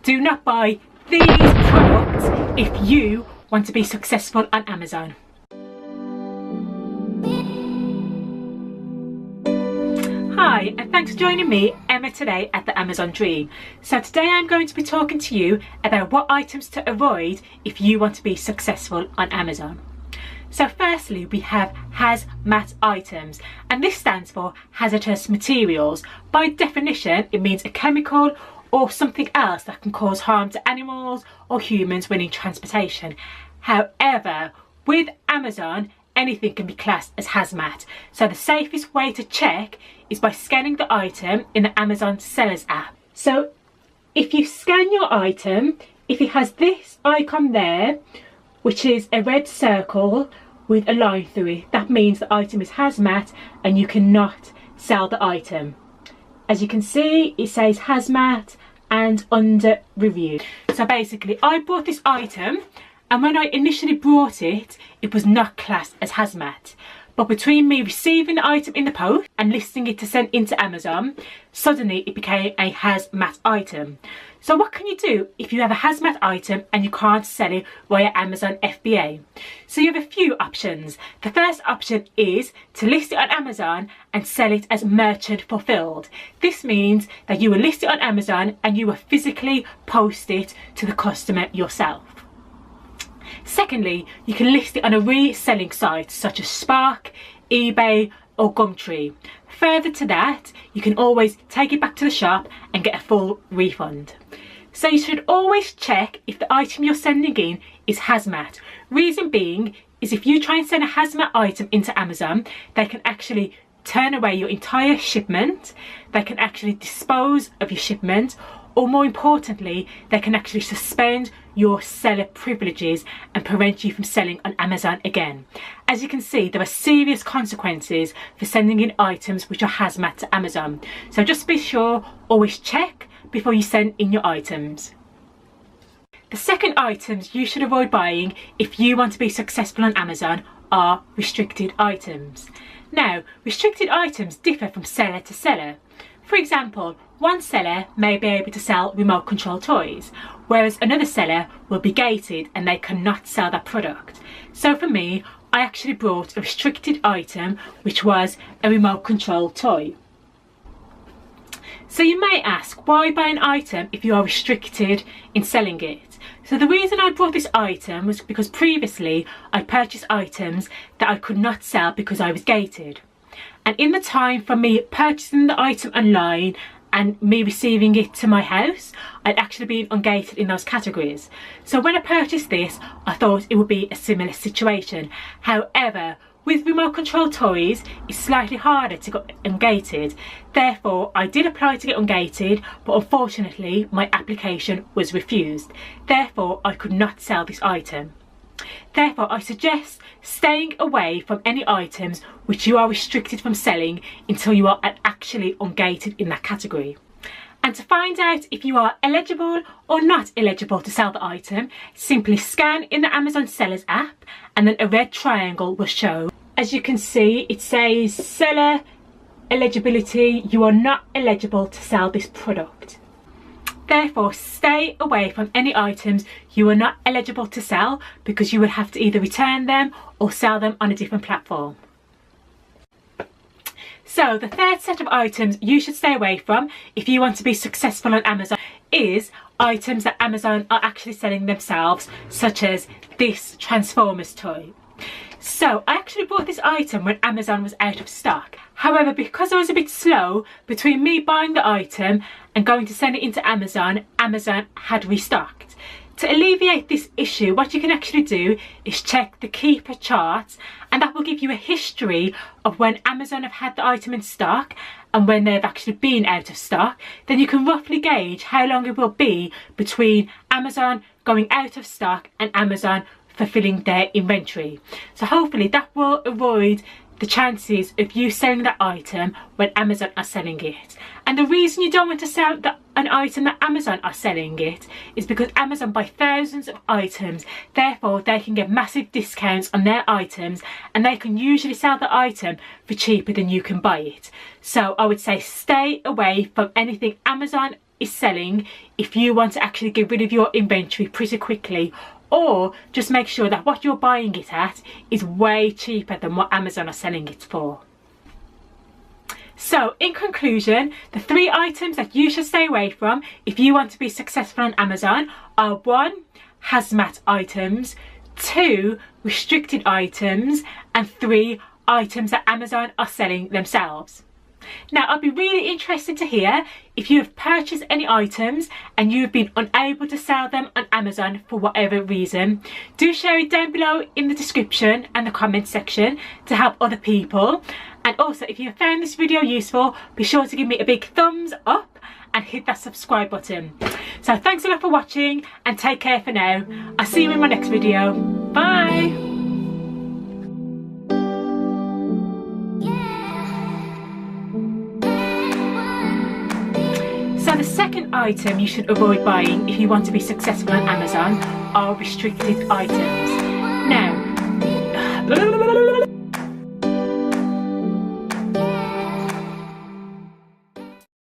Do not buy these products if you want to be successful on Amazon. Hi, and thanks for joining me, Emma, today at the Amazon Dream. So today I'm going to be talking to you about what items to avoid if you want to be successful on Amazon. So firstly, we have Hazmat items, and this stands for hazardous materials. By definition, it means a chemical or something else that can cause harm to animals or humans when in transportation. However, with Amazon, anything can be classed as hazmat. So the safest way to check is by scanning the item in the Amazon Sellers app. So if you scan your item, if it has this icon there, which is a red circle with a line through it, that means the item is hazmat and you cannot sell the item. As you can see, it says hazmat and under review. So basically, I bought this item, and when I initially brought it, it was not classed as hazmat. But between me receiving the item in the post and listing it to send into Amazon, suddenly it became a hazmat item. So what can you do if you have a hazmat item and you can't sell it via Amazon FBA? So you have a few options. The first option is to list it on Amazon and sell it as merchant fulfilled. This means that you will list it on Amazon and you will physically post it to the customer yourself. Secondly, you can list it on a reselling site such as Spark, eBay or Gumtree. Further to that, you can always take it back to the shop and get a full refund. So you should always check if the item you're sending in is hazmat. Reason being is if you try and send a hazmat item into Amazon, they can actually turn away your entire shipment, they can actually dispose of your shipment, or more importantly, they can actually suspend your seller privileges and prevent you from selling on Amazon again. As you can see, there are serious consequences for sending in items which are hazmat to Amazon. So just be sure, always check before you send in your items. The second items you should avoid buying if you want to be successful on Amazon are restricted items. Now, restricted items differ from seller to seller. For example, one seller may be able to sell remote control toys, whereas another seller will be gated and they cannot sell that product. So for me, I actually brought a restricted item, which was a remote control toy. So you may ask, why buy an item if you are restricted in selling it? So the reason I brought this item was because previously I purchased items that I could not sell because I was gated. And in the time from me purchasing the item online and me receiving it to my house, I'd actually been ungated in those categories. So when I purchased this, I thought it would be a similar situation. However, with remote control toys, it's slightly harder to get ungated. Therefore, I did apply to get ungated, but unfortunately, my application was refused. Therefore, I could not sell this item. Therefore, I suggest staying away from any items which you are restricted from selling until you are actually ungated in that category. And to find out if you are eligible or not eligible to sell the item, simply scan in the Amazon Sellers app and then a red triangle will show. As you can see, it says seller eligibility, you are not eligible to sell this product. Therefore, stay away from any items you are not eligible to sell because you will have to either return them or sell them on a different platform. So the third set of items you should stay away from if you want to be successful on Amazon is items that Amazon are actually selling themselves, such as this Transformers toy. So I actually bought this item when Amazon was out of stock. However, because I was a bit slow between me buying the item and going to send it into Amazon, Amazon had restocked. To alleviate this issue, what you can actually do is check the keeper charts, and that will give you a history of when Amazon have had the item in stock and when they've actually been out of stock. Then you can roughly gauge how long it will be between Amazon going out of stock and Amazon fulfilling their inventory. So hopefully that will avoid the chances of you selling that item when Amazon are selling it. And the reason you don't want to sell an item that Amazon are selling it is because Amazon buy thousands of items, therefore they can get massive discounts on their items and they can usually sell the item for cheaper than you can buy it. So I would say stay away from anything Amazon is selling if you want to actually get rid of your inventory pretty quickly, or just make sure that what you're buying it at is way cheaper than what Amazon are selling it for. So in conclusion, the 3 items that you should stay away from if you want to be successful on Amazon are: 1, hazmat items; 2, restricted items; and 3, items that Amazon are selling themselves. Now, I'd be really interested to hear if you have purchased any items and you have been unable to sell them on Amazon for whatever reason. Do share it down below in the description and the comment section to help other people. And also, if you have found this video useful, be sure to give me a big thumbs up and hit that subscribe button. So thanks a lot for watching, and take care for now. I'll see you in my next video. Bye. So the second item you should avoid buying if you want to be successful on Amazon are restricted items. Now,